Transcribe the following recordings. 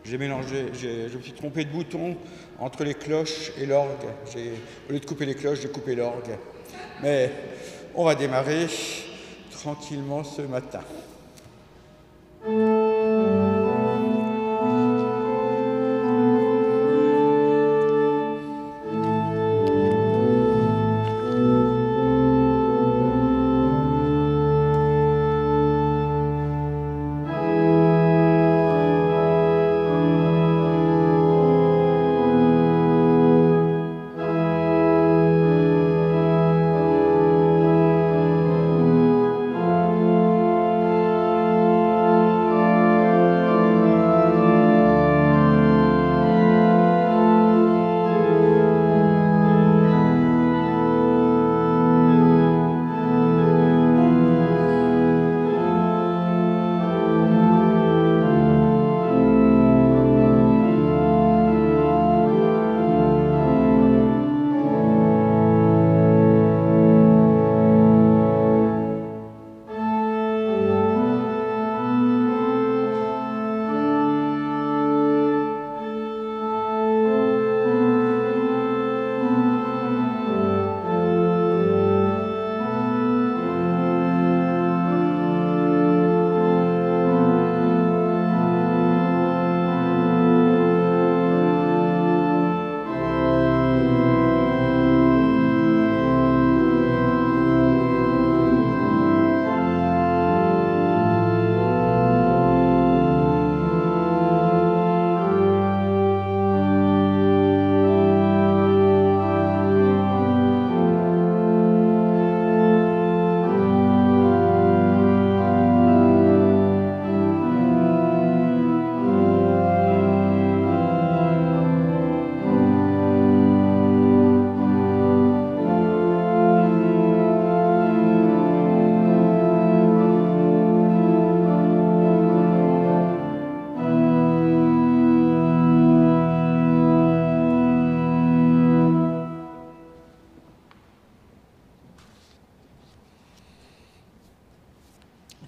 J'ai mélangé, je me suis trompé de bouton entre les cloches et l'orgue. Au lieu de couper les cloches, j'ai coupé l'orgue. Mais on va démarrer tranquillement ce matin.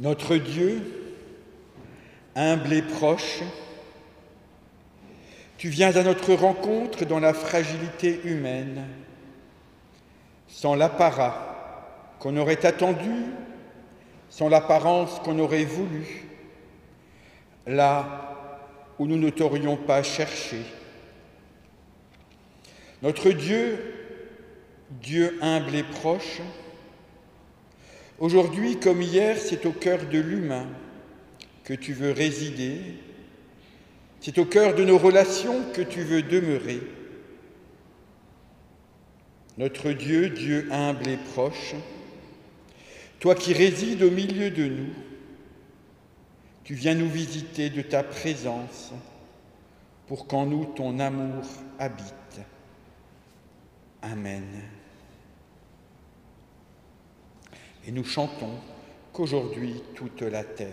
Notre Dieu, humble et proche, tu viens à notre rencontre dans la fragilité humaine, sans l'apparat qu'on aurait attendu, sans l'apparence qu'on aurait voulu, là où nous ne t'aurions pas cherché. Notre Dieu, Dieu humble et proche, aujourd'hui comme hier, c'est au cœur de l'humain que tu veux résider, c'est au cœur de nos relations que tu veux demeurer. Notre Dieu, Dieu humble et proche, toi qui résides au milieu de nous, tu viens nous visiter de ta présence pour qu'en nous ton amour habite. Amen. Et nous chantons qu'aujourd'hui toute la terre.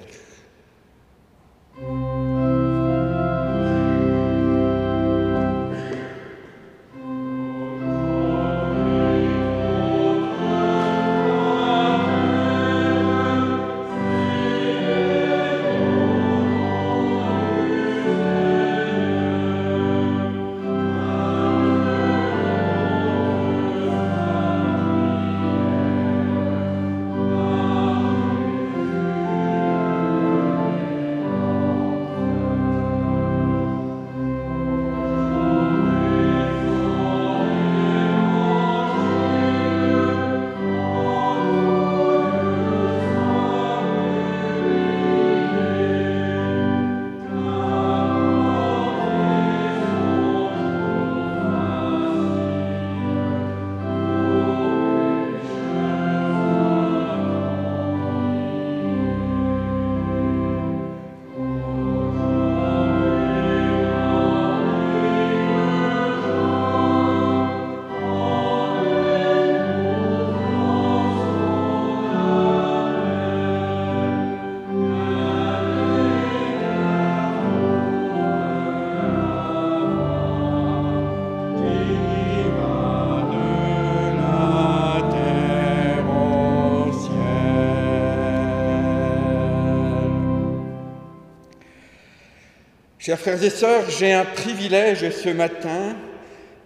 Chers frères et sœurs, j'ai un privilège ce matin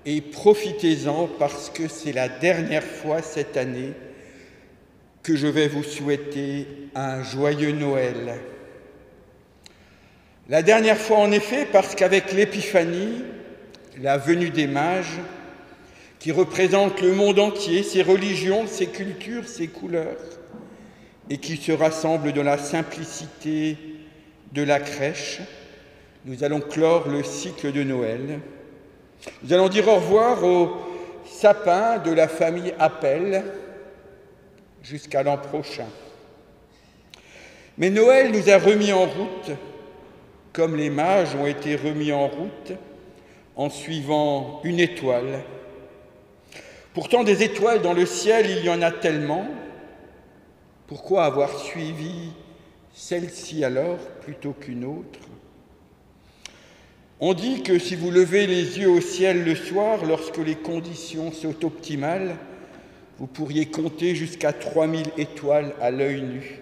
et profitez-en parce que c'est la dernière fois cette année que je vais vous souhaiter un joyeux Noël. La dernière fois en effet parce qu'avec l'Épiphanie, la venue des mages, qui représente le monde entier, ses religions, ses cultures, ses couleurs, et qui se rassemblent dans la simplicité de la crèche, nous allons clore le cycle de Noël. Nous allons dire au revoir au sapin de la famille Appel jusqu'à l'an prochain. Mais Noël nous a remis en route, comme les mages ont été remis en route, en suivant une étoile. Pourtant, des étoiles dans le ciel, il y en a tellement. Pourquoi avoir suivi celle-ci alors plutôt qu'une autre ? On dit que si vous levez les yeux au ciel le soir, lorsque les conditions sont optimales, vous pourriez compter jusqu'à 3000 étoiles à l'œil nu.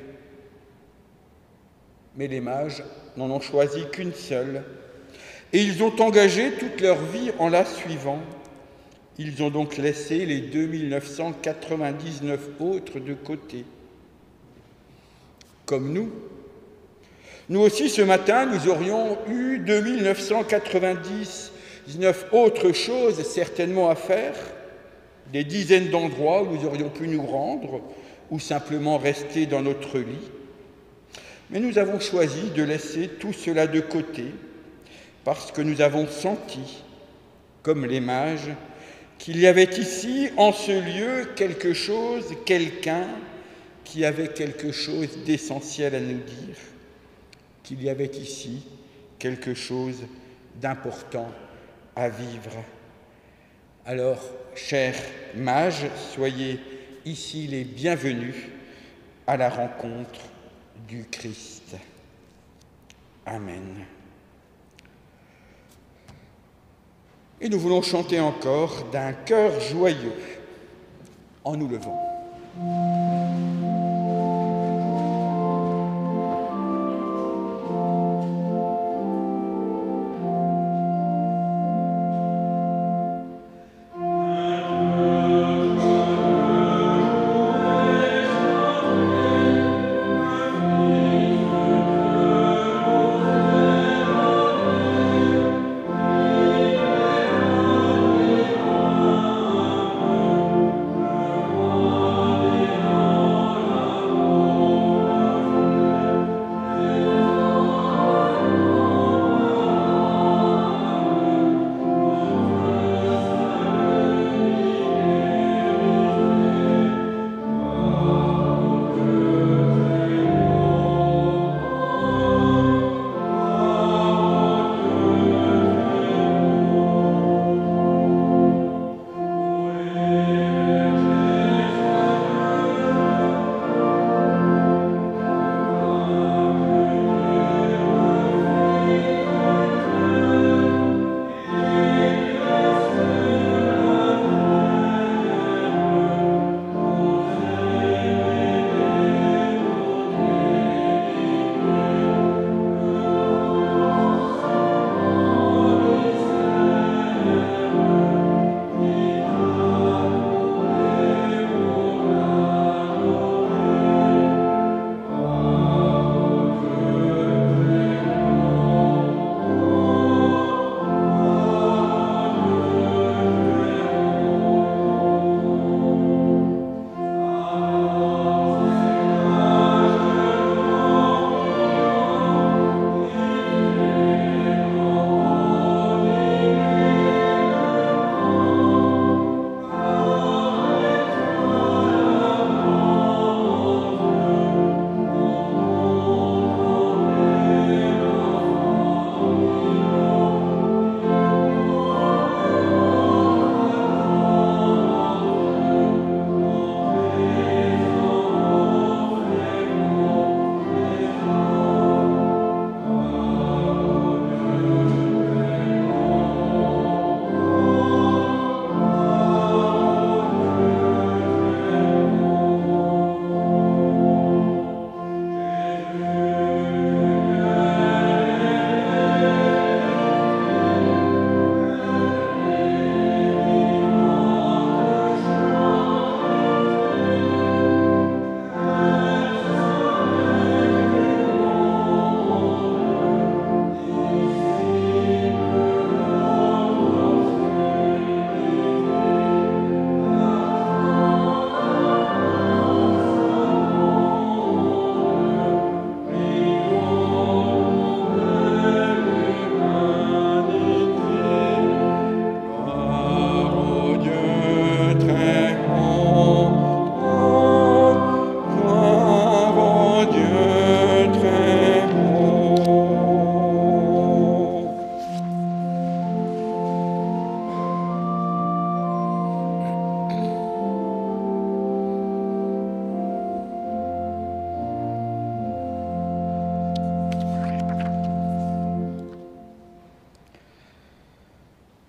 Mais les mages n'en ont choisi qu'une seule, et ils ont engagé toute leur vie en la suivant. Ils ont donc laissé les 2999 autres de côté. Comme nous aussi ce matin, nous aurions eu 2999 autres choses certainement à faire, des dizaines d'endroits où nous aurions pu nous rendre ou simplement rester dans notre lit. Mais nous avons choisi de laisser tout cela de côté parce que nous avons senti, comme les mages, qu'il y avait ici, en ce lieu, quelque chose, quelqu'un qui avait quelque chose d'essentiel à nous dire, qu'il y avait ici quelque chose d'important à vivre. Alors, chers mages, soyez ici les bienvenus à la rencontre du Christ. Amen. Et nous voulons chanter encore d'un cœur joyeux en nous levant.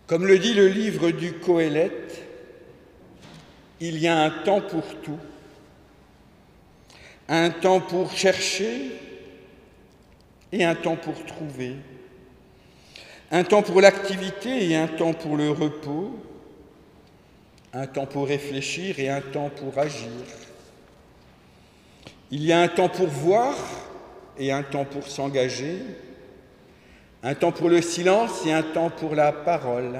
Comme le dit le livre du Qoéleth, il y a un temps pour tout, un temps pour chercher et un temps pour trouver, un temps pour l'activité et un temps pour le repos, un temps pour réfléchir et un temps pour agir. Il y a un temps pour voir et un temps pour s'engager, un temps pour le silence et un temps pour la parole,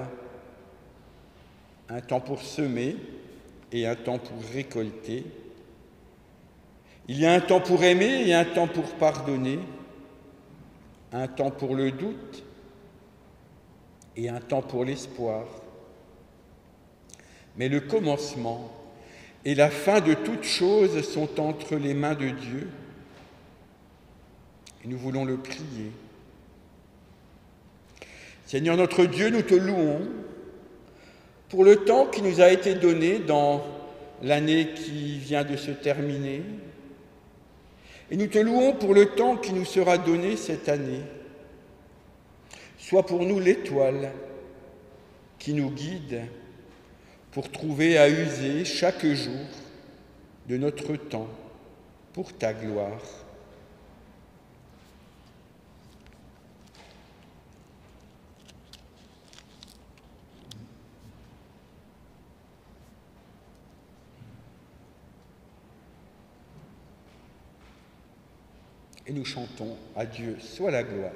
un temps pour semer et un temps pour récolter. Il y a un temps pour aimer et un temps pour pardonner, un temps pour le doute et un temps pour l'espoir. Mais le commencement et la fin de toutes choses sont entre les mains de Dieu et nous voulons le prier. Seigneur notre Dieu, nous te louons pour le temps qui nous a été donné dans l'année qui vient de se terminer. Et nous te louons pour le temps qui nous sera donné cette année. Sois pour nous l'étoile qui nous guide pour trouver à user chaque jour de notre temps pour ta gloire. Et nous chantons « À Dieu soit la gloire ».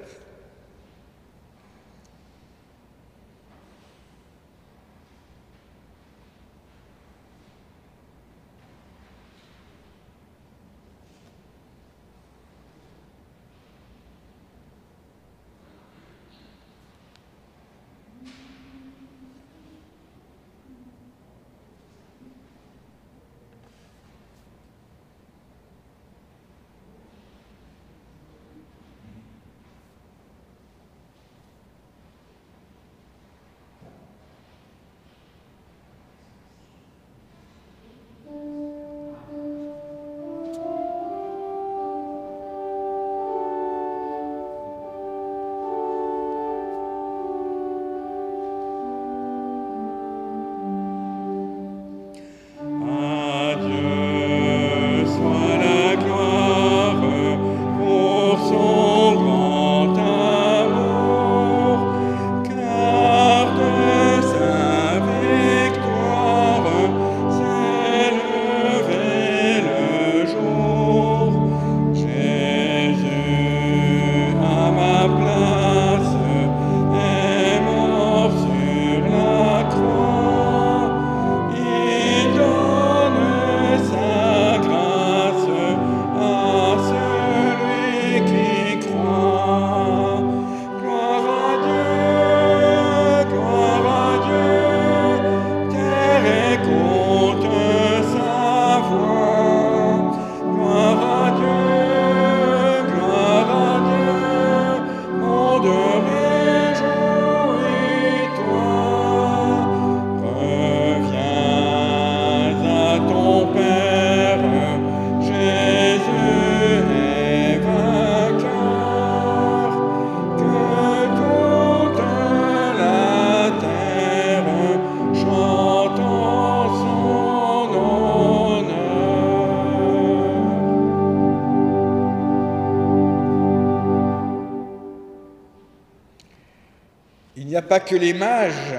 Il n'y a pas que les mages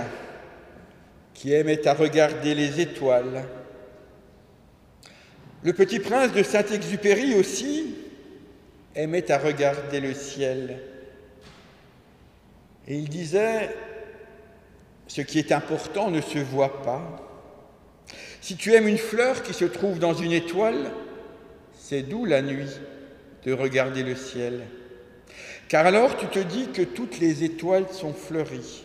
qui aimaient à regarder les étoiles. Le petit prince de Saint-Exupéry aussi aimait à regarder le ciel. Et il disait, ce qui est important ne se voit pas. Si tu aimes une fleur qui se trouve dans une étoile, c'est doux la nuit de regarder le ciel. Car alors tu te dis que toutes les étoiles sont fleuries.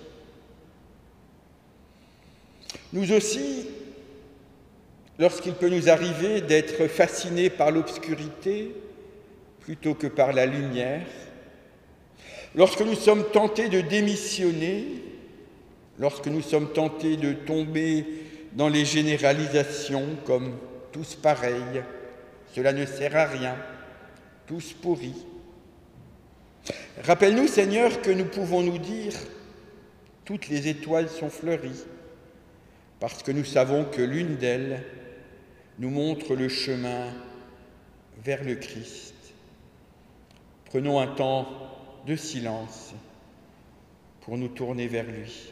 Nous aussi, lorsqu'il peut nous arriver d'être fascinés par l'obscurité plutôt que par la lumière, lorsque nous sommes tentés de démissionner, lorsque nous sommes tentés de tomber dans les généralisations comme « tous pareils »,« cela ne sert à rien »,« tous pourris », rappelle-nous, Seigneur, que nous pouvons nous dire « toutes les étoiles sont fleuries, parce que nous savons que l'une d'elles nous montre le chemin vers le Christ. Prenons un temps de silence pour nous tourner vers lui.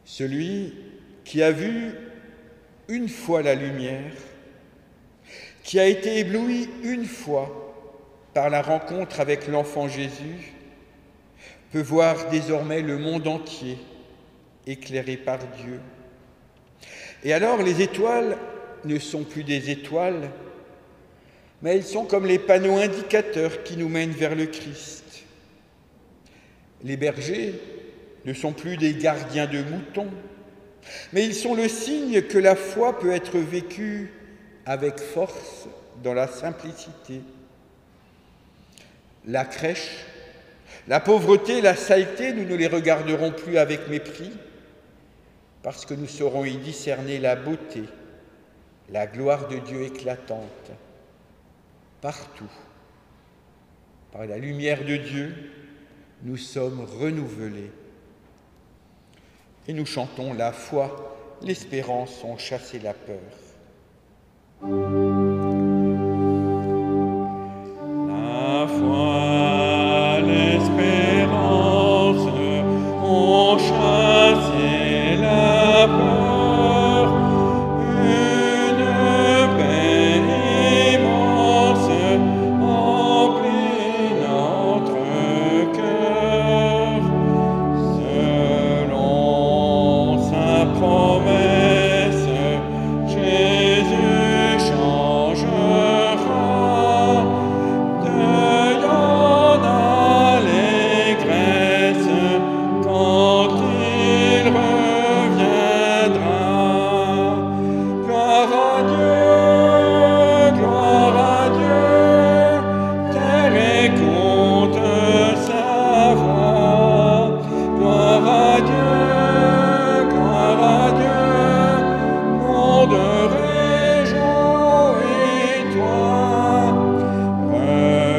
Celui qui a vu une fois la lumière, qui a été ébloui une fois par la rencontre avec l'enfant Jésus, peut voir désormais le monde entier éclairé par Dieu. Et alors les étoiles ne sont plus des étoiles, mais elles sont comme les panneaux indicateurs qui nous mènent vers le Christ. Les bergers ne sont plus des gardiens de moutons, mais ils sont le signe que la foi peut être vécue avec force dans la simplicité. La crèche, la pauvreté, la saleté, nous ne les regarderons plus avec mépris, parce que nous saurons y discerner la beauté, la gloire de Dieu éclatante, partout. Par la lumière de Dieu, nous sommes renouvelés. Et nous chantons la foi, l'espérance ont chassé la peur. La foi, l'espérance ont chassé la peur. Une paix immense emplit notre cœur. Selon sa promesse, Jésus changera. Deuil en allégresse quand il reviendra. Gloire à Dieu, terre écoute sa voix. Gloire à Dieu, monde réjouis-toi.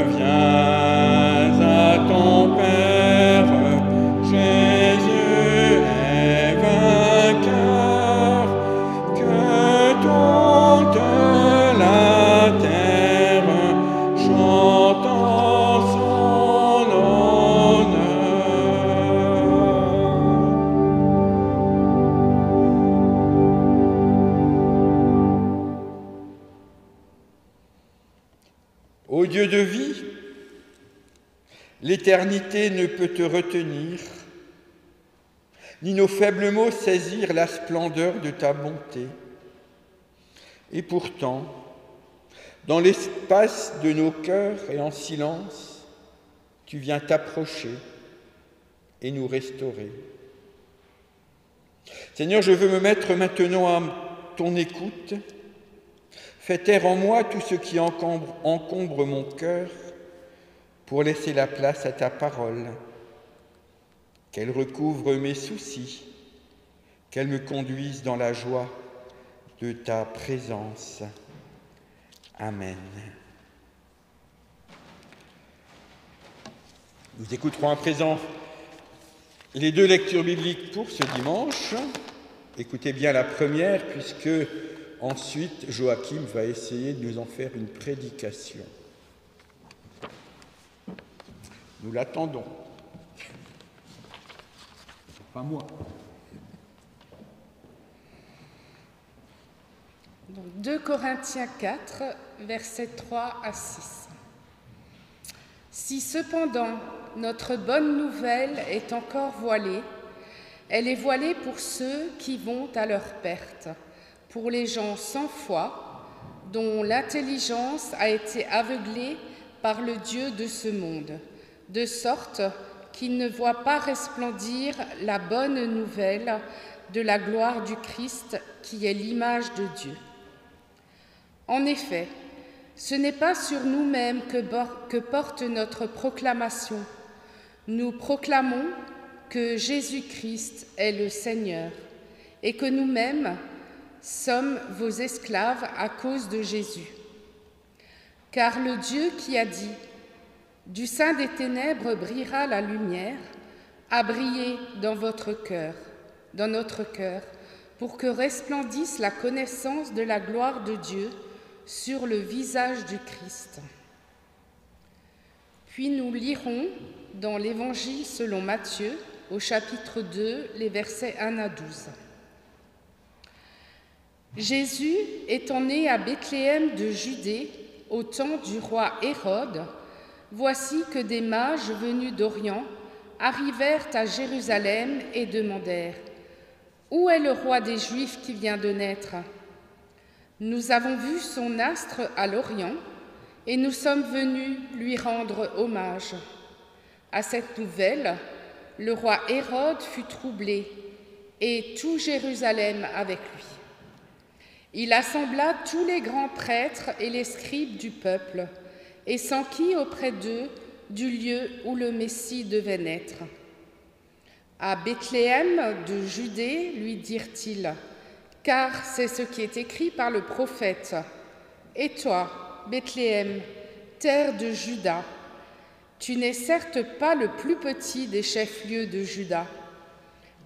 Reviens à ton Père, Jésus est vainqueur. Que toute la terre chante en son honneur. Ô Dieu de vie, l'éternité ne peut te retenir, ni nos faibles mots saisir la splendeur de ta bonté. Et pourtant, dans l'espace de nos cœurs et en silence, tu viens t'approcher et nous restaurer. Seigneur, je veux me mettre maintenant à ton écoute. Fais taire en moi tout ce qui encombre mon cœur pour laisser la place à ta parole. Qu'elle recouvre mes soucis, qu'elle me conduise dans la joie de ta présence. Amen. Nous écouterons à présent les deux lectures bibliques pour ce dimanche. Écoutez bien la première, puisque ensuite Joachim va essayer de nous en faire une prédication. Nous l'attendons. Pas moi. Donc 2 Corinthiens 4, versets 3 à 6. Si cependant notre bonne nouvelle est encore voilée, elle est voilée pour ceux qui vont à leur perte, pour les gens sans foi, dont l'intelligence a été aveuglée par le Dieu de ce monde, de sorte qu'ils ne voient pas resplendir la bonne nouvelle de la gloire du Christ qui est l'image de Dieu. En effet, ce n'est pas sur nous-mêmes que porte notre proclamation. Nous proclamons que Jésus-Christ est le Seigneur et que nous-mêmes sommes vos esclaves à cause de Jésus. Car le Dieu qui a dit « Du sein des ténèbres brillera la lumière » a brillé dans votre cœur, dans notre cœur, pour que resplendisse la connaissance de la gloire de Dieu sur le visage du Christ. Puis nous lirons dans l'Évangile selon Matthieu, au chapitre 2, les versets 1 à 12. Jésus étant né à Bethléem de Judée, au temps du roi Hérode, voici que des mages venus d'Orient arrivèrent à Jérusalem et demandèrent « Où est le roi des Juifs qui vient de naître ? Nous avons vu son astre à l'Orient et nous sommes venus lui rendre hommage. » À cette nouvelle, le roi Hérode fut troublé et tout Jérusalem avec lui. Il assembla tous les grands prêtres et les scribes du peuple et s'enquit auprès d'eux du lieu où le Messie devait naître. À Bethléem de Judée, lui dirent-ils, car c'est ce qui est écrit par le prophète. Et toi, Bethléem, terre de Juda, tu n'es certes pas le plus petit des chefs-lieux de Juda,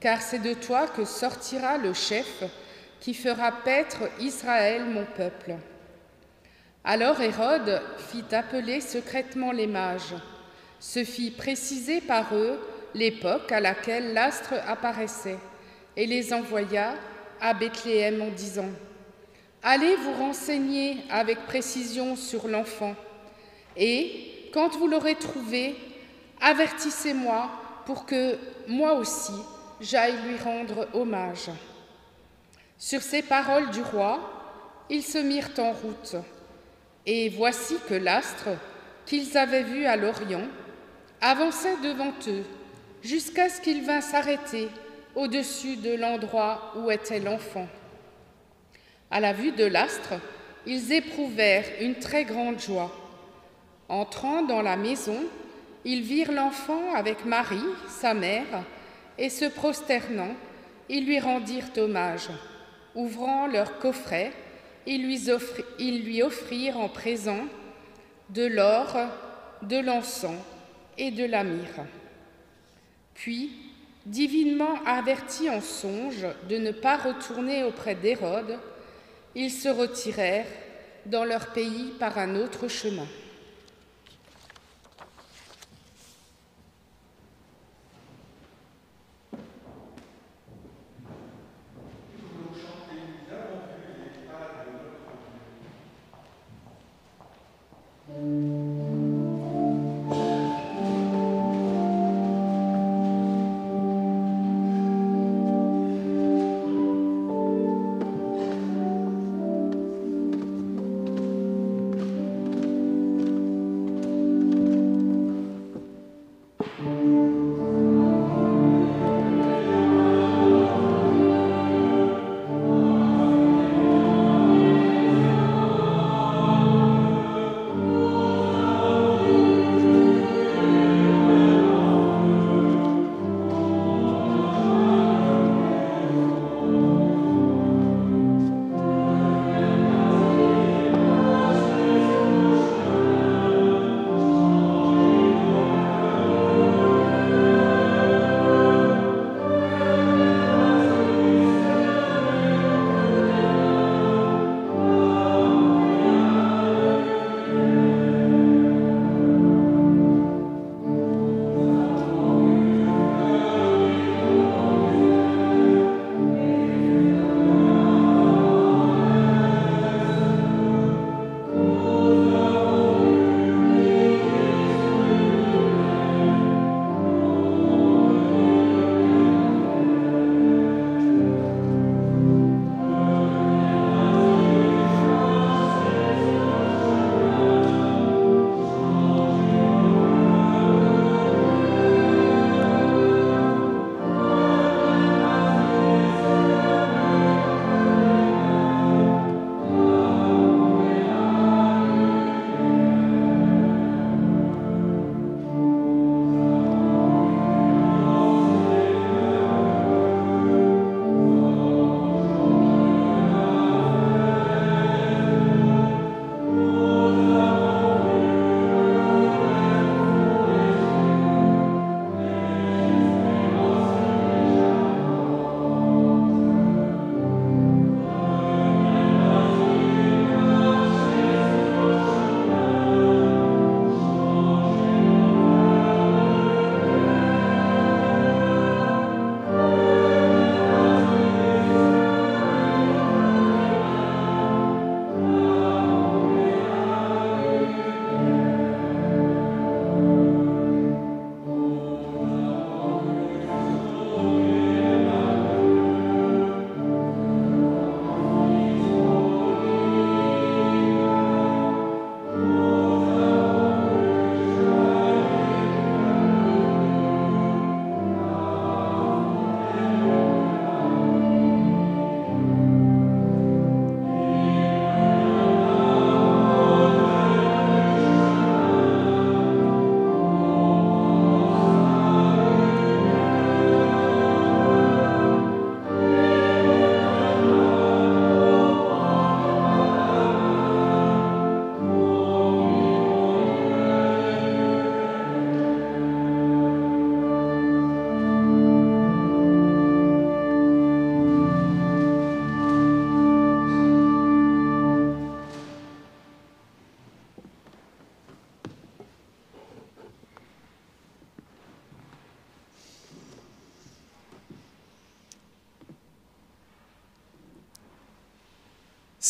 car c'est de toi que sortira le chef qui fera paître Israël, mon peuple. Alors Hérode fit appeler secrètement les mages, se fit préciser par eux l'époque à laquelle l'astre apparaissait, et les envoya à Bethléem en disant « Allez vous renseigner avec précision sur l'enfant, et, quand vous l'aurez trouvé, avertissez-moi pour que, moi aussi, j'aille lui rendre hommage. » Sur ces paroles du roi, ils se mirent en route, et voici que l'astre, qu'ils avaient vu à l'Orient, avançait devant eux, jusqu'à ce qu'il vînt s'arrêter au-dessus de l'endroit où était l'enfant. À la vue de l'astre, ils éprouvèrent une très grande joie. Entrant dans la maison, ils virent l'enfant avec Marie, sa mère, et se prosternant, ils lui rendirent hommage. Ouvrant leur coffret, ils lui offrirent en présent de l'or, de l'encens et de la myrrhe. Puis, divinement avertis en songe de ne pas retourner auprès d'Hérode, ils se retirèrent dans leur pays par un autre chemin.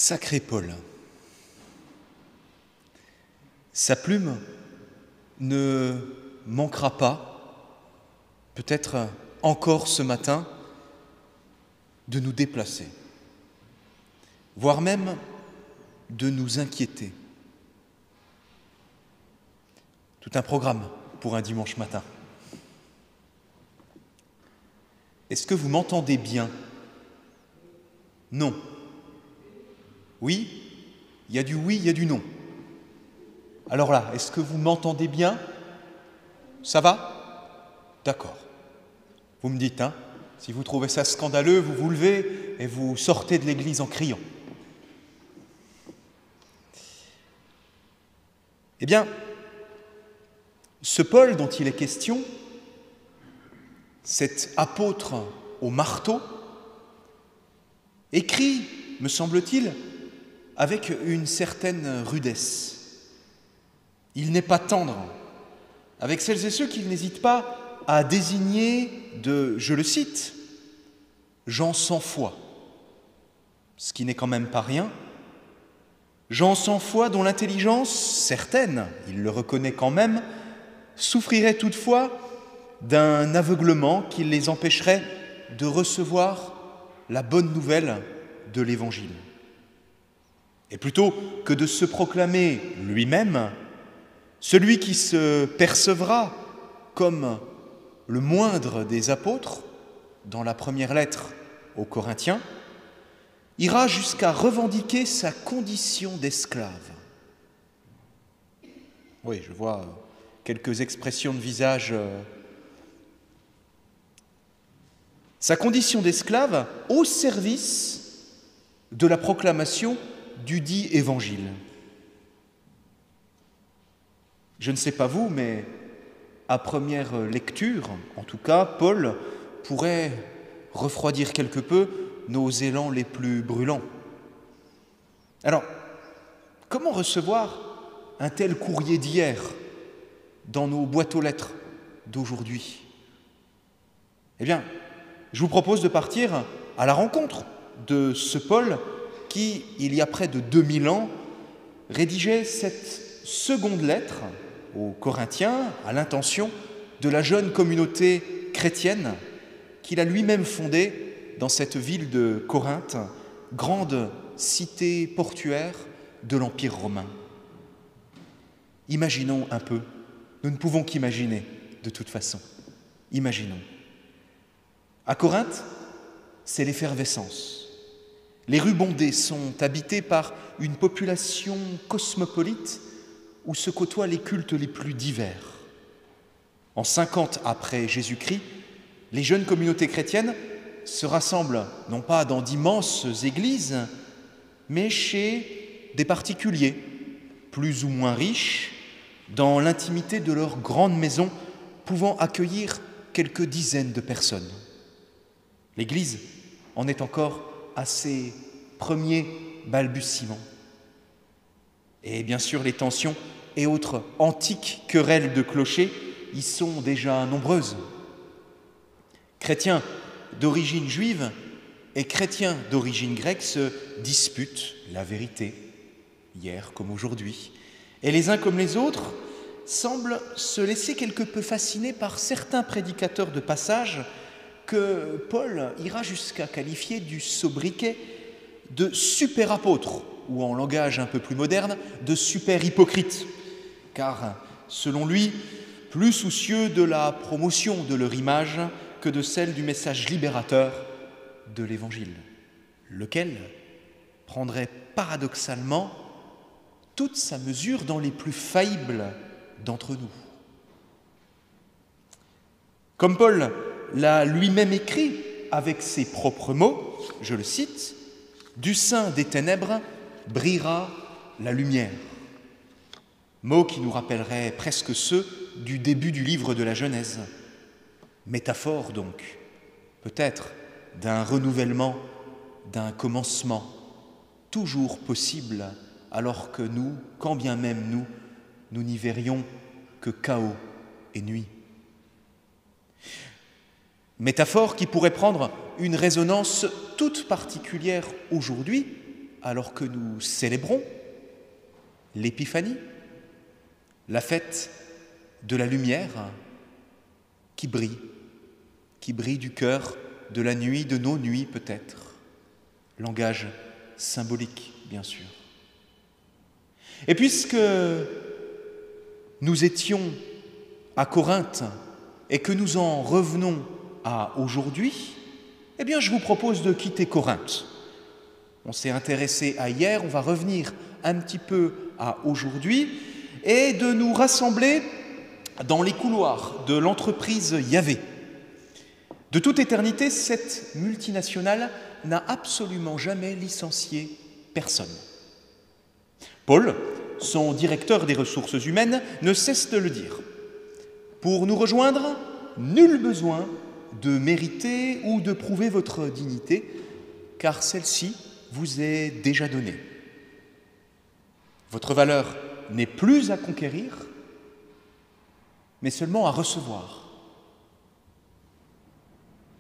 Sacré Paul, sa plume ne manquera pas, peut-être encore ce matin, de nous déplacer, voire même de nous inquiéter. Tout un programme pour un dimanche matin. Est-ce que vous m'entendez bien? Non. Oui, il y a du oui, il y a du non. Alors là, est-ce que vous m'entendez bien? Ça va? D'accord. Vous me dites, hein, si vous trouvez ça scandaleux, vous vous levez et vous sortez de l'église en criant. Eh bien, ce Paul dont il est question, cet apôtre au marteau, écrit, me semble-t-il, avec une certaine rudesse. Il n'est pas tendre avec celles et ceux qui n'hésitent pas à désigner de, je le cite, gens sans foi, ce qui n'est quand même pas rien, gens sans foi dont l'intelligence, certaine, il le reconnaît quand même, souffrirait toutefois d'un aveuglement qui les empêcherait de recevoir la bonne nouvelle de l'Évangile. Et plutôt que de se proclamer lui-même, celui qui se percevra comme le moindre des apôtres, dans la première lettre aux Corinthiens, ira jusqu'à revendiquer sa condition d'esclave. Oui, je vois quelques expressions de visage. Sa condition d'esclave au service de la proclamation du dit évangile. Je ne sais pas vous, mais à première lecture, en tout cas, Paul pourrait refroidir quelque peu nos élans les plus brûlants. Alors, comment recevoir un tel courrier d'hier dans nos boîtes aux lettres d'aujourd'hui? Eh bien, je vous propose de partir à la rencontre de ce Paul qui, il y a près de 2000 ans, rédigeait cette seconde lettre aux Corinthiens à l'intention de la jeune communauté chrétienne qu'il a lui-même fondée dans cette ville de Corinthe, grande cité portuaire de l'Empire romain. Imaginons un peu, nous ne pouvons qu'imaginer de toute façon. Imaginons. À Corinthe, c'est l'effervescence. Les rues bondées sont habitées par une population cosmopolite où se côtoient les cultes les plus divers. En 50 après Jésus-Christ, les jeunes communautés chrétiennes se rassemblent non pas dans d'immenses églises, mais chez des particuliers, plus ou moins riches, dans l'intimité de leur grande maison, pouvant accueillir quelques dizaines de personnes. L'Église en est encore à ses premiers balbutiements. Et bien sûr, les tensions et autres antiques querelles de clochers y sont déjà nombreuses. Chrétiens d'origine juive et chrétiens d'origine grecque se disputent la vérité, hier comme aujourd'hui, et les uns comme les autres semblent se laisser quelque peu fasciner par certains prédicateurs de passage que Paul ira jusqu'à qualifier du sobriquet de super-apôtres, ou en langage un peu plus moderne, de super-hypocrites, car, selon lui, plus soucieux de la promotion de leur image que de celle du message libérateur de l'Évangile, lequel prendrait paradoxalement toute sa mesure dans les plus faillibles d'entre nous. Comme Paul l'a lui-même écrit avec ses propres mots, je le cite, « Du sein des ténèbres brillera la lumière ». Mots qui nous rappelleraient presque ceux du début du livre de la Genèse. Métaphore donc, peut-être, d'un renouvellement, d'un commencement, toujours possible, alors que nous, quand bien même nous n'y verrions que chaos et nuit. Métaphore qui pourrait prendre une résonance toute particulière aujourd'hui, alors que nous célébrons l'Épiphanie, la fête de la lumière qui brille du cœur, de la nuit, de nos nuits peut-être. Langage symbolique, bien sûr. Et puisque nous étions à Corinthe et que nous en revenons à aujourd'hui, eh bien je vous propose de quitter Corinthe. On s'est intéressé à hier, on va revenir un petit peu à aujourd'hui et de nous rassembler dans les couloirs de l'entreprise Yahvé. De toute éternité, cette multinationale n'a absolument jamais licencié personne. Paul, son directeur des ressources humaines, ne cesse de le dire. Pour nous rejoindre, nul besoin de mériter ou de prouver votre dignité, car celle-ci vous est déjà donnée. Votre valeur n'est plus à conquérir, mais seulement à recevoir.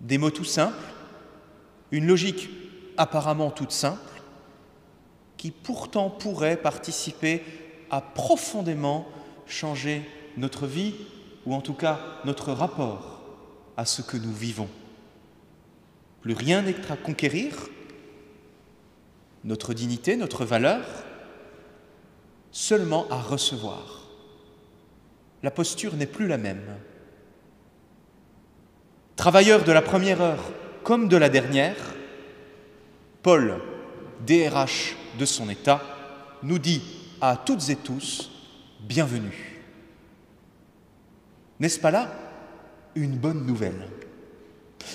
Des mots tout simples, une logique apparemment toute simple, qui pourtant pourrait participer à profondément changer notre vie, ou en tout cas notre rapport à ce que nous vivons. Plus rien n'est à conquérir, notre dignité, notre valeur, seulement à recevoir. La posture n'est plus la même. Travailleur de la première heure comme de la dernière, Paul, DRH de son État, nous dit à toutes et tous « Bienvenue ». N'est-ce pas là une bonne nouvelle ?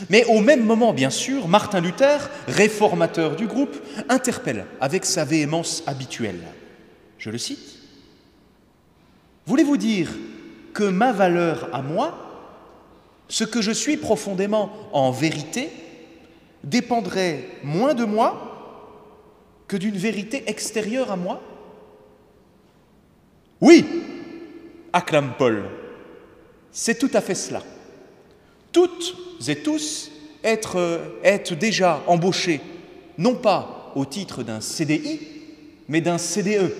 Mais au même moment, bien sûr, Martin Luther, réformateur du groupe, interpelle avec sa véhémence habituelle. Je le cite. « Voulez-vous dire que ma valeur à moi, ce que je suis profondément en vérité, dépendrait moins de moi que d'une vérité extérieure à moi ? » Oui, acclame Paul, c'est tout à fait cela. Toutes et tous être déjà embauchés, non pas au titre d'un CDI, mais d'un CDE,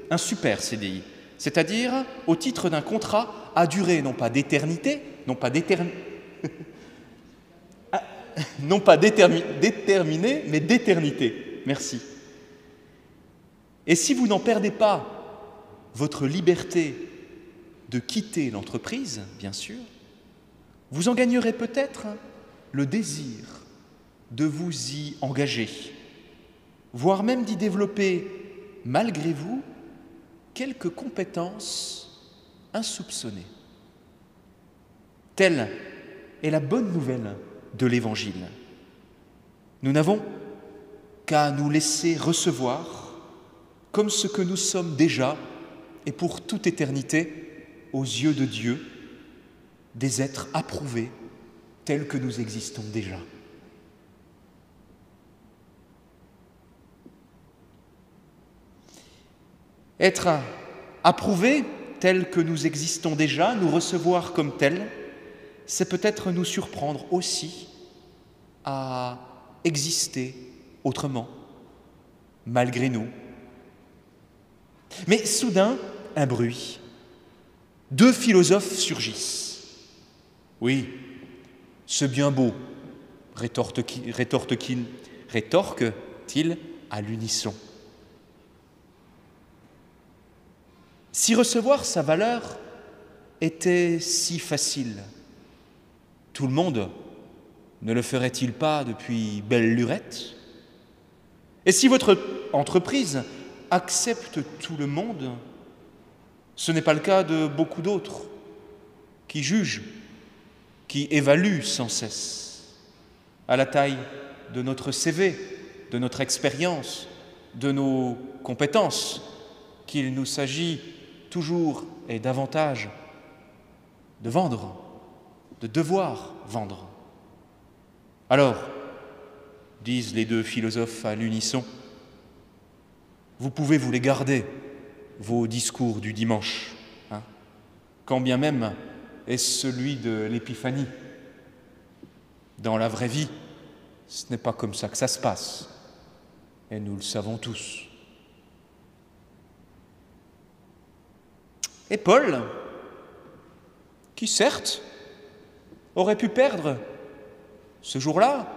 un super CDI, c'est-à-dire au titre d'un contrat à durée non pas d'éternité, non pas déterminée, mais d'éternité. Merci. Et si vous n'en perdez pas votre liberté de quitter l'entreprise, bien sûr, vous en gagnerez peut-être le désir de vous y engager, voire même d'y développer, malgré vous, quelques compétences insoupçonnées. Telle est la bonne nouvelle de l'Évangile. Nous n'avons qu'à nous laisser recevoir comme ce que nous sommes déjà et pour toute éternité aux yeux de Dieu, des êtres approuvés tels que nous existons déjà. Être approuvés tels que nous existons déjà, nous recevoir comme tels, c'est peut-être nous surprendre aussi à exister autrement, malgré nous. Mais soudain, un bruit. Deux philosophes surgissent. Oui, c'est bien beau, rétorque-t-il à l'unisson. Si recevoir sa valeur était si facile, tout le monde ne le ferait-il pas depuis belle lurette ? Et si votre entreprise accepte tout le monde, ce n'est pas le cas de beaucoup d'autres qui jugent, qui évaluent sans cesse à la taille de notre CV, de notre expérience, de nos compétences, qu'il nous s'agit toujours et davantage de vendre, de devoir vendre. Alors, disent les deux philosophes à l'unisson, vous pouvez vous les garder, vos discours du dimanche, quand bien même est-ce celui de l'Épiphanie. Dans la vraie vie, ce n'est pas comme ça que ça se passe. et nous le savons tous. Et Paul, qui certes aurait pu perdre ce jour-là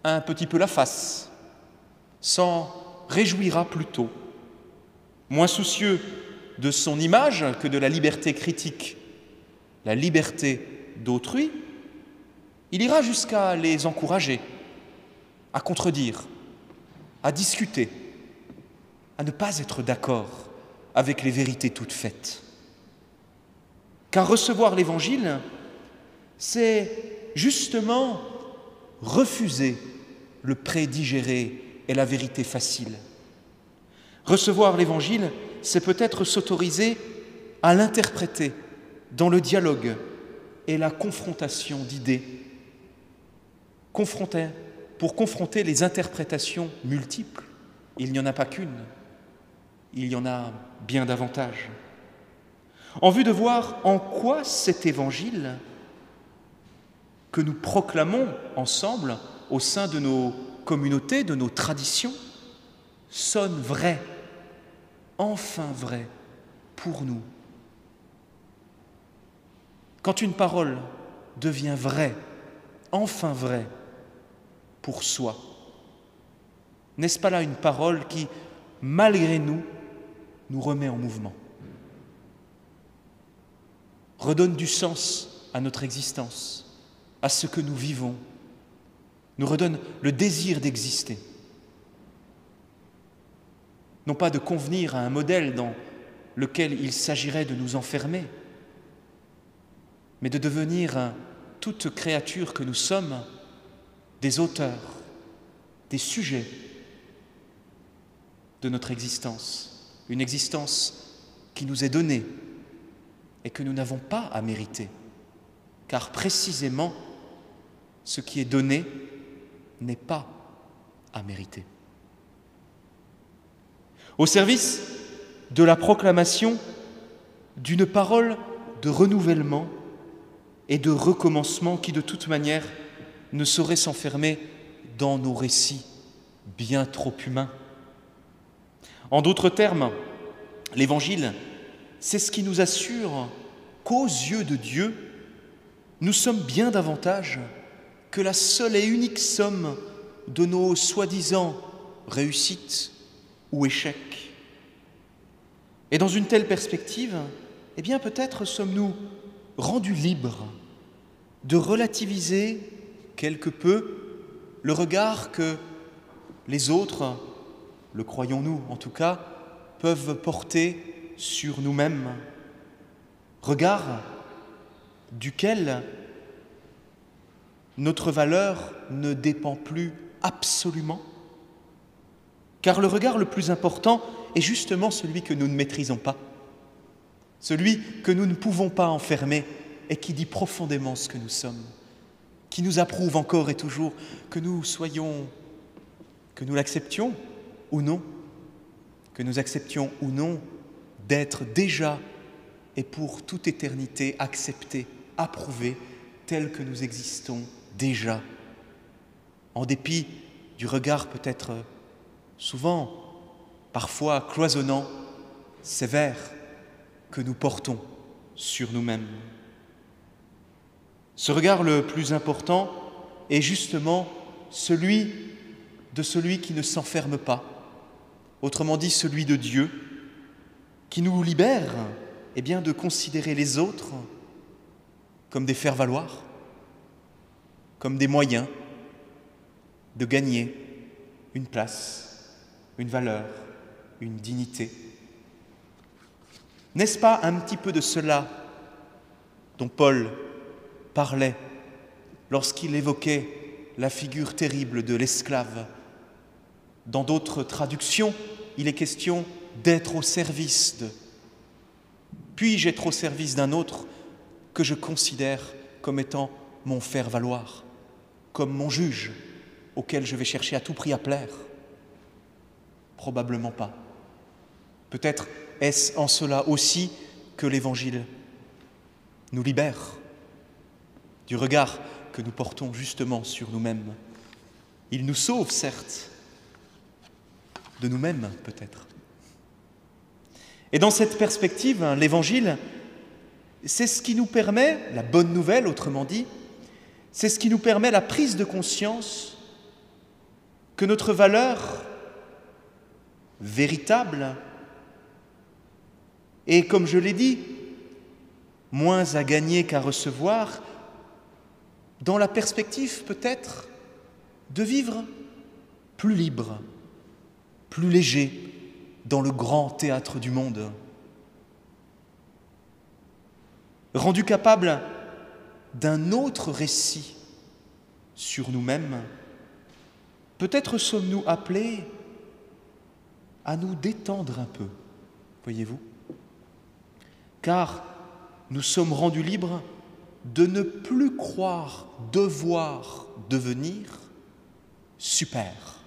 un petit peu la face, s'en réjouira plutôt, moins soucieux de son image que de la liberté critique, la liberté d'autrui. Il ira jusqu'à les encourager, à contredire, à discuter, à ne pas être d'accord avec les vérités toutes faites. Car recevoir l'Évangile, c'est justement refuser le prédigéré et la vérité facile. Recevoir l'Évangile, c'est peut-être s'autoriser à l'interpréter dans le dialogue et la confrontation d'idées, pour confronter les interprétations multiples. Il n'y en a pas qu'une, il y en a bien davantage. En vue de voir en quoi cet Évangile que nous proclamons ensemble au sein de nos communautés, de nos traditions, sonne vrai, enfin vrai, pour nous. Quand une parole devient vraie, enfin vraie, pour soi, n'est-ce pas là une parole qui, malgré nous, nous remet en mouvement, redonne du sens à notre existence, à ce que nous vivons, nous redonne le désir d'exister. Non pas de convenir à un modèle dans lequel il s'agirait de nous enfermer, mais de devenir toute créature que nous sommes, des auteurs, des sujets de notre existence, une existence qui nous est donnée et que nous n'avons pas à mériter, car précisément ce qui est donné n'est pas à mériter. Au service de la proclamation d'une parole de renouvellement et de recommencement qui, de toute manière, ne saurait s'enfermer dans nos récits bien trop humains. En d'autres termes, l'Évangile, c'est ce qui nous assure qu'aux yeux de Dieu, nous sommes bien davantage que la seule et unique somme de nos soi-disant réussites ou échecs. Et dans une telle perspective, eh bien peut-être sommes-nous rendus libres de relativiser quelque peu le regard que les autres, le croyons-nous en tout cas, peuvent porter sur nous-mêmes, regard duquel notre valeur ne dépend plus absolument, car le regard le plus important est justement celui que nous ne maîtrisons pas, celui que nous ne pouvons pas enfermer et qui dit profondément ce que nous sommes, qui nous approuve encore et toujours, que nous l'acceptions ou non, que nous acceptions ou non d'être déjà et pour toute éternité acceptés, approuvés, tels que nous existons déjà, en dépit du regard peut-être souvent, parfois cloisonnant, sévère, que nous portons sur nous-mêmes. Ce regard le plus important est justement celui qui ne s'enferme pas, autrement dit celui de Dieu, qui nous libère de considérer les autres comme des faire-valoir, comme des moyens de gagner une place, une valeur, une dignité. N'est-ce pas un petit peu de cela dont Paul parlait lorsqu'il évoquait la figure terrible de l'esclave? Dans d'autres traductions, il est question d'être au service de. Puis-je être au service d'un autre que je considère comme étant mon faire-valoir, comme mon juge auquel je vais chercher à tout prix à plaire? Probablement pas. Peut-être est-ce en cela aussi que l'Évangile nous libère du regard que nous portons justement sur nous-mêmes. Il nous sauve, certes, de nous-mêmes peut-être. Et dans cette perspective, l'Évangile, c'est ce qui nous permet, la bonne nouvelle autrement dit, c'est ce qui nous permet la prise de conscience que notre valeur véritable est, comme je l'ai dit, moins à gagner qu'à recevoir, dans la perspective peut-être de vivre plus libre, plus léger dans le grand théâtre du monde. Rendu capable d'un autre récit sur nous-mêmes, peut-être sommes-nous appelés à nous détendre un peu, voyez-vous, car nous sommes rendus libres de ne plus croire devoir devenir super,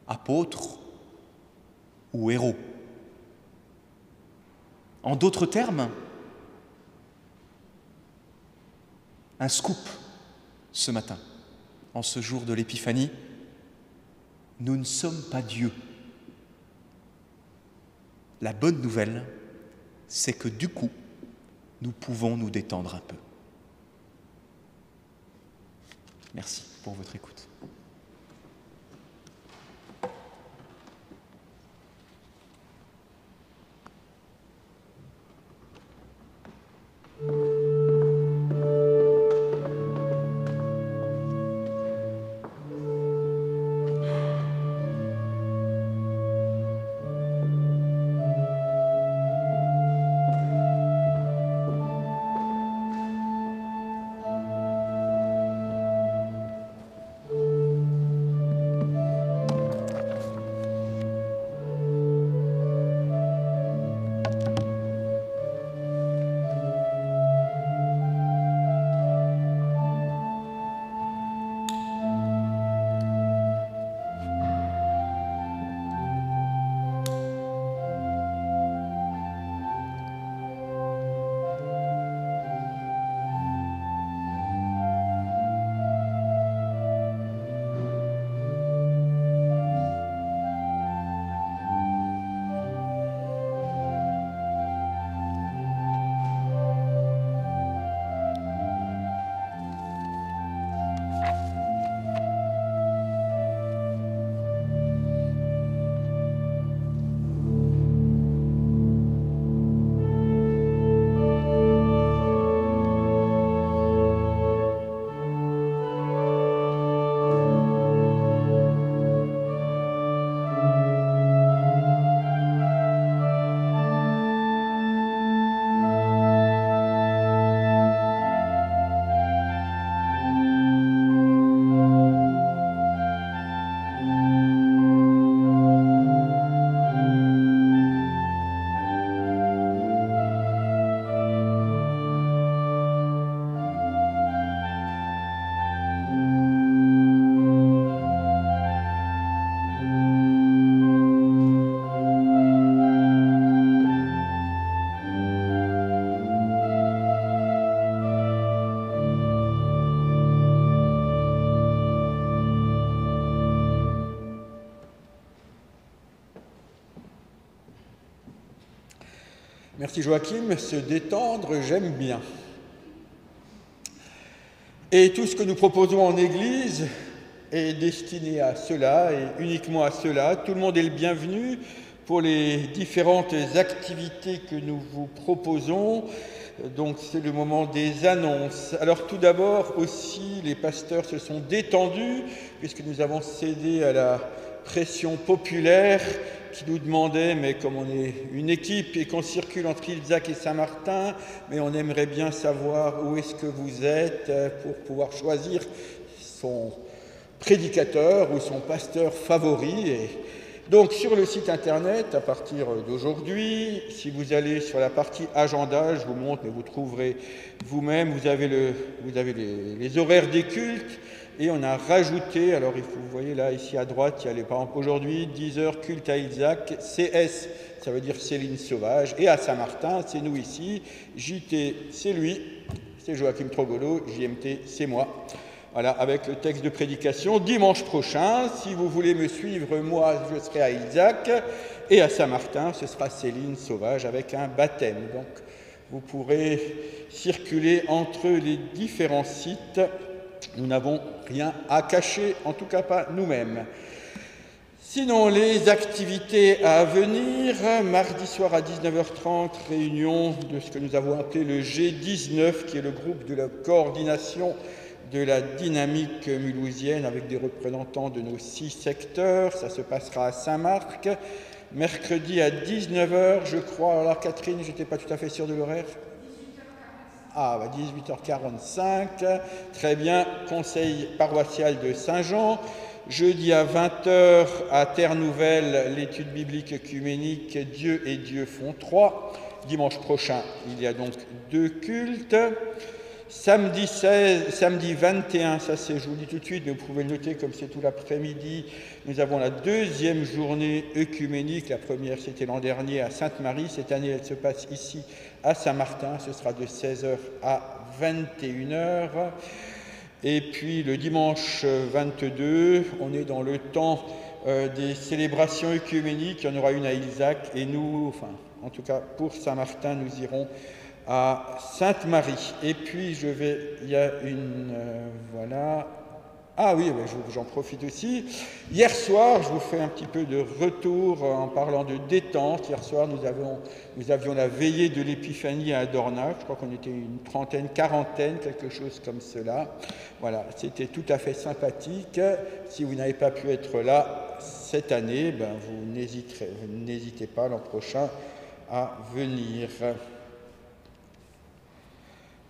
apôtre ou héros. En d'autres termes, un scoop ce matin, en ce jour de l'Épiphanie, nous ne sommes pas Dieu. La bonne nouvelle, c'est que du coup, nous pouvons nous détendre un peu. Merci pour votre écoute. Merci Joachim, se détendre, j'aime bien. Et tout ce que nous proposons en Église est destiné à cela et uniquement à cela. Tout le monde est le bienvenu pour les différentes activités que nous vous proposons. Donc c'est le moment des annonces. Alors tout d'abord aussi, les pasteurs se sont détendus puisque nous avons cédé à la pression populaire qui nous demandait, mais comme on est une équipe et qu'on circule entre Ilzac et Saint-Martin, mais on aimerait bien savoir où est-ce que vous êtes pour pouvoir choisir son prédicateur ou son pasteur favori. Et donc sur le site internet, à partir d'aujourd'hui, si vous allez sur la partie agenda, je vous montre, mais vous trouverez vous-même, vous avez les horaires des cultes. Et on a rajouté, alors vous voyez là, ici à droite, il y a par exemple aujourd'hui 10h culte à Ilzac, CS, ça veut dire Céline Sauvage, et à Saint-Martin, c'est nous ici, JT, c'est lui, c'est Joachim Trogolo, JMT, c'est moi. Voilà, avec le texte de prédication dimanche prochain. Si vous voulez me suivre, moi, je serai à Ilzac. Et à Saint-Martin, ce sera Céline Sauvage avec un baptême. Donc, vous pourrez circuler entre les différents sites. Nous n'avons rien à cacher, en tout cas pas nous-mêmes. Sinon, les activités à venir, mardi soir à 19h30, réunion de ce que nous avons appelé le G19, qui est le groupe de la coordination de la dynamique mulhousienne avec des représentants de nos 6 secteurs. Ça se passera à Saint-Marc. Mercredi à 19h, je crois. Alors Catherine, je n'étais pas tout à fait sûre de l'horaire. 18h45. Très bien. Conseil paroissial de Saint-Jean. Jeudi à 20h à Terre-Nouvelle, l'étude biblique œcuménique Dieu et Dieu font 3. Dimanche prochain, il y a donc 2 cultes. Samedi 21, ça c'est, je vous le dis tout de suite, mais vous pouvez le noter comme c'est tout l'après-midi, nous avons la 2e journée œcuménique. La première, c'était l'an dernier à Sainte-Marie. Cette année, elle se passe ici à Saint-Martin. Ce sera de 16h à 21h. Et puis le dimanche 22, on est dans le temps des célébrations œcuméniques. Il y en aura une à Ilzac et nous, enfin, en tout cas pour Saint-Martin, nous irons à Sainte-Marie. Et puis il y a une, voilà. Ah oui, j'en profite aussi. Hier soir, je vous fais un petit peu de retour en parlant de détente. Hier soir, nous avions la veillée de l'Épiphanie à Dornac. Je crois qu'on était une trentaine, quarantaine, quelque chose comme cela. Voilà, c'était tout à fait sympathique. Si vous n'avez pas pu être là cette année, vous n'hésitez pas l'an prochain à venir.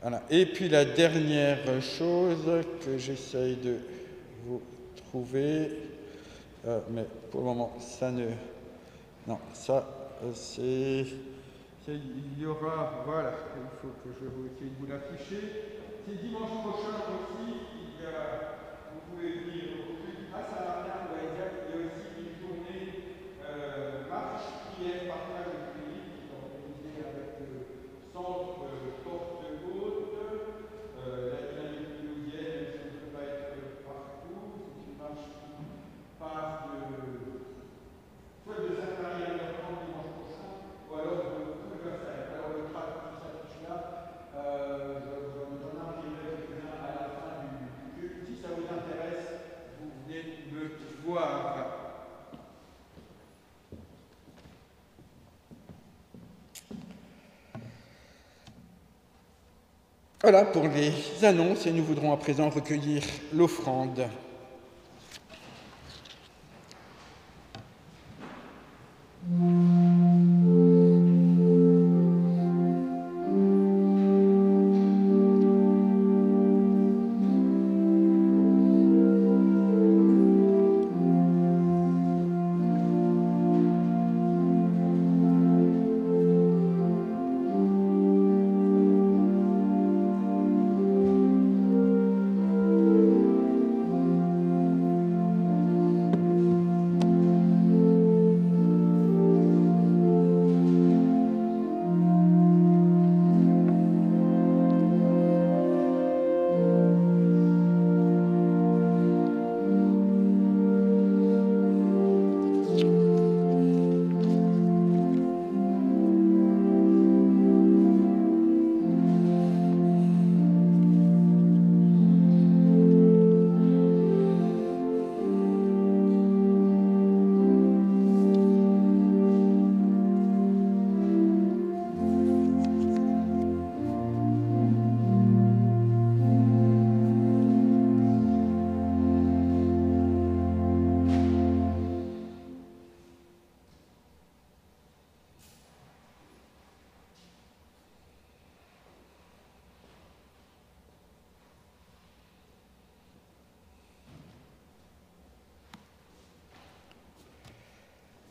Voilà. Et puis la dernière chose que j'essaye de vous trouver, mais pour le moment, ça ne... Non, ça, c'est... Il y aura... Voilà, il faut que je vous essaye de vous l'afficher. C'est dimanche prochain aussi, vous pouvez venir à Saint-Martin ou à Isaac. Il y a aussi une journée marche, prière, partage de pays qui est organisée avec le centre Porte-Haute. La dynamique mulhousienne, ça ne peut pas être partout. C'est une marche qui part soit de Sainte-Marie à Vernon dimanche prochain, ou alors de Versailles. Alors le tract qui s'affiche là, je vous en enverrai quelques-uns à la fin du culte. Si ça vous intéresse, vous venez me voir. Voilà pour les annonces, et nous voudrons à présent recueillir l'offrande.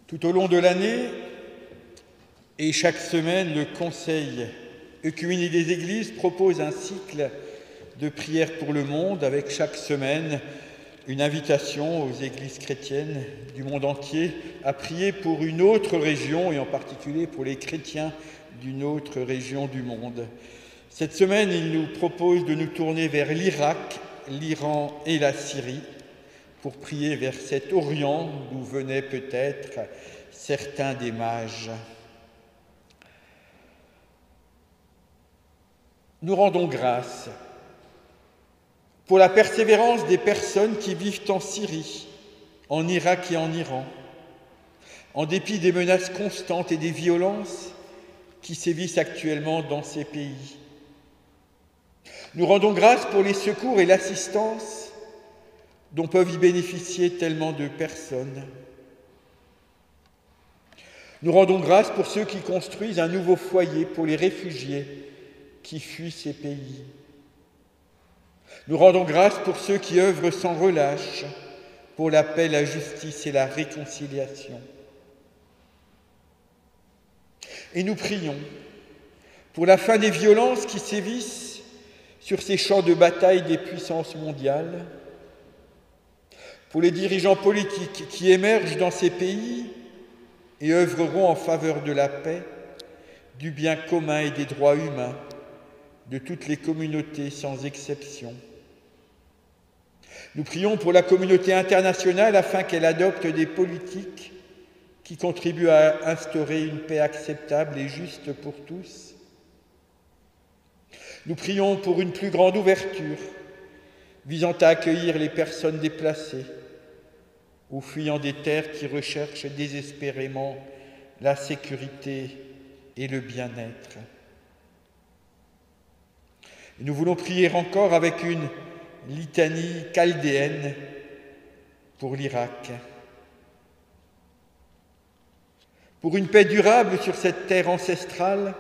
Tout au long de l'année et chaque semaine, le Conseil œcuménique des Églises propose un cycle de prières pour le monde avec chaque semaine une invitation aux églises chrétiennes du monde entier à prier pour une autre région et en particulier pour les chrétiens d'une autre région du monde. Cette semaine, il nous propose de nous tourner vers l'Irak l'Iran et la Syrie pour prier vers cet Orient d'où venaient peut-être certains des mages. Nous rendons grâce pour la persévérance des personnes qui vivent en Syrie, en Irak et en Iran, en dépit des menaces constantes et des violences qui sévissent actuellement dans ces pays. Nous rendons grâce pour les secours et l'assistance dont peuvent y bénéficier tellement de personnes. Nous rendons grâce pour ceux qui construisent un nouveau foyer pour les réfugiés qui fuient ces pays. Nous rendons grâce pour ceux qui œuvrent sans relâche pour la paix, la justice et la réconciliation. Et nous prions pour la fin des violences qui sévissent sur ces champs de bataille des puissances mondiales, pour les dirigeants politiques qui émergent dans ces pays et œuvreront en faveur de la paix, du bien commun et des droits humains de toutes les communautés sans exception. Nous prions pour la communauté internationale afin qu'elle adopte des politiques qui contribuent à instaurer une paix acceptable et juste pour tous. Nous prions pour une plus grande ouverture visant à accueillir les personnes déplacées ou fuyant des terres qui recherchent désespérément la sécurité et le bien-être. Nous voulons prier encore avec une litanie chaldéenne pour l'Irak, pour une paix durable sur cette terre ancestrale,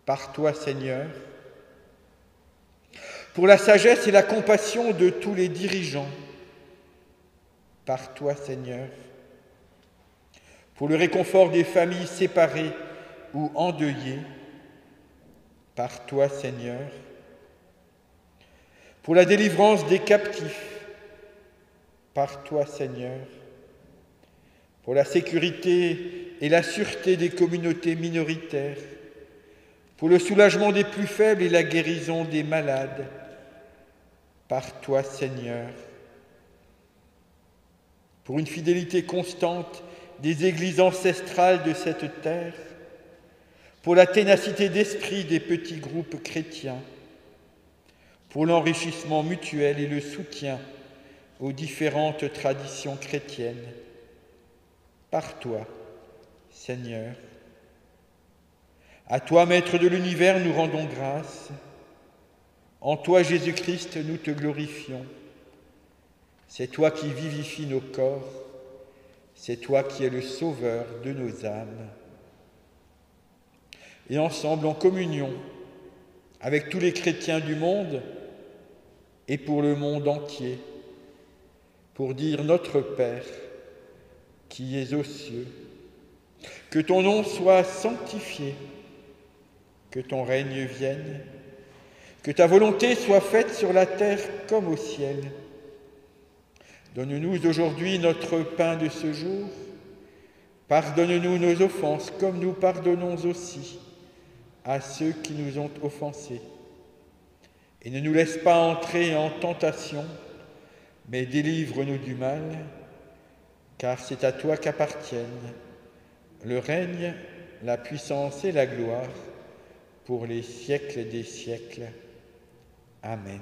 par toi, Seigneur, pour la sagesse et la compassion de tous les dirigeants, par toi, Seigneur, pour le réconfort des familles séparées ou endeuillées, par toi, Seigneur, pour la délivrance des captifs, par toi, Seigneur, pour la sécurité et la sûreté des communautés minoritaires, pour le soulagement des plus faibles et la guérison des malades, par toi, Seigneur, pour une fidélité constante des églises ancestrales de cette terre, pour la ténacité d'esprit des petits groupes chrétiens, pour l'enrichissement mutuel et le soutien aux différentes traditions chrétiennes. Par toi, Seigneur. À toi, Maître de l'univers, nous rendons grâce. En toi, Jésus-Christ, nous te glorifions. C'est toi qui vivifies nos corps, c'est toi qui es le sauveur de nos âmes. Et ensemble, en communion avec tous les chrétiens du monde et pour le monde entier, pour dire notre Père, qui es aux cieux, que ton nom soit sanctifié, que ton règne vienne, que ta volonté soit faite sur la terre comme au ciel. Donne-nous aujourd'hui notre pain de ce jour. Pardonne-nous nos offenses comme nous pardonnons aussi à ceux qui nous ont offensés. Et ne nous laisse pas entrer en tentation, mais délivre-nous du mal, car c'est à toi qu'appartiennent le règne, la puissance et la gloire pour les siècles des siècles. Amen.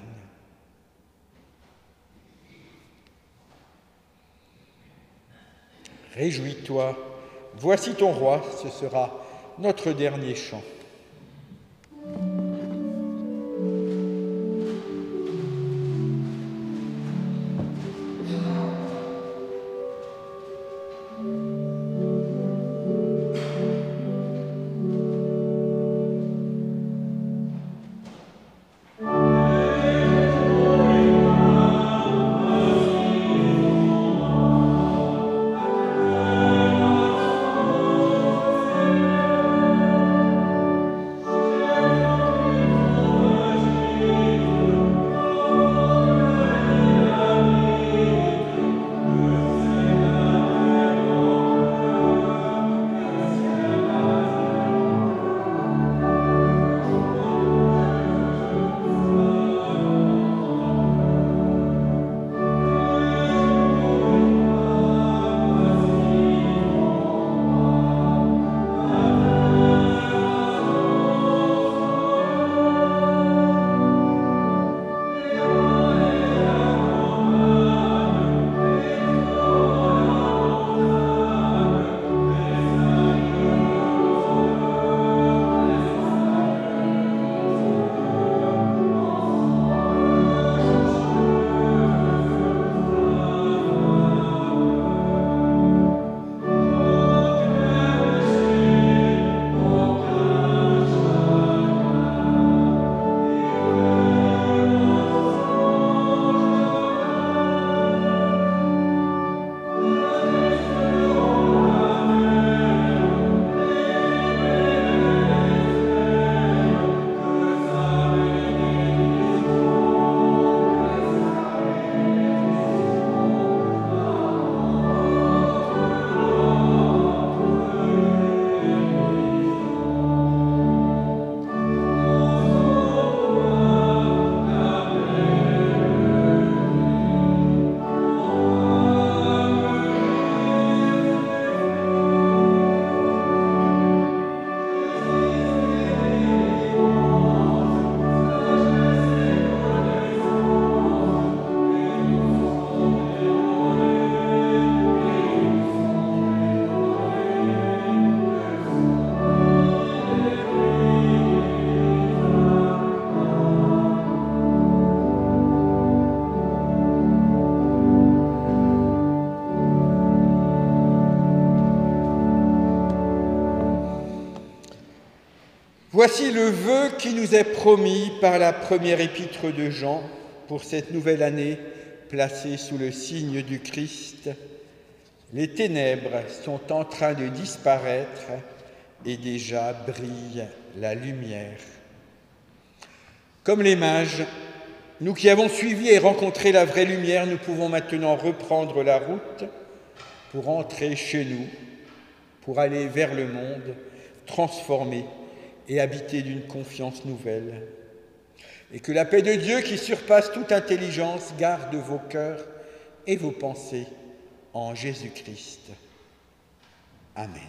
Réjouis-toi, voici ton roi, ce sera notre dernier chant. Voici le vœu qui nous est promis par la première épître de Jean pour cette nouvelle année placée sous le signe du Christ. Les ténèbres sont en train de disparaître et déjà brille la lumière. Comme les mages, nous qui avons suivi et rencontré la vraie lumière, nous pouvons maintenant reprendre la route pour entrer chez nous, pour aller vers le monde, transformé et habité d'une confiance nouvelle. Et que la paix de Dieu, qui surpasse toute intelligence, garde vos cœurs et vos pensées en Jésus-Christ. Amen.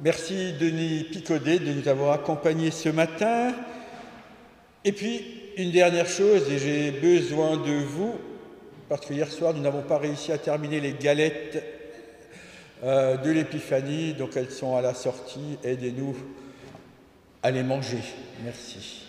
Merci Denis Picaudet de nous avoir accompagnés ce matin. Et puis, une dernière chose, et j'ai besoin de vous, parce que hier soir, nous n'avons pas réussi à terminer les galettes de l'Épiphanie, donc elles sont à la sortie. Aidez-nous à les manger. Merci.